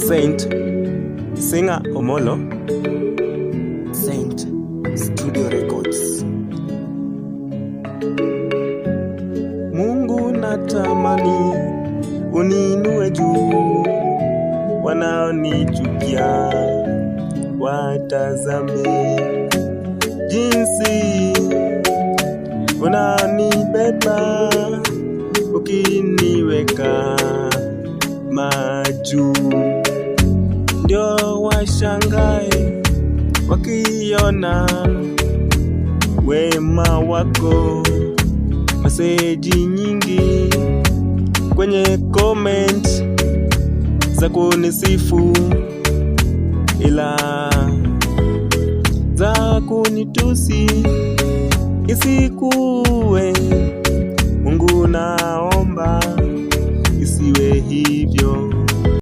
Saint Singer Omolo, Saint Studio Records. Mungu natamani uninue juu, wanaonichukia watazame jinsi unanibeba ukiniweka majuu, ndio washangae wakiona wema wako. Meseji nyingi kwenye comment za kunisifu, ila za kunitusi isikuwe. Mungu naomba isiwe hivyo.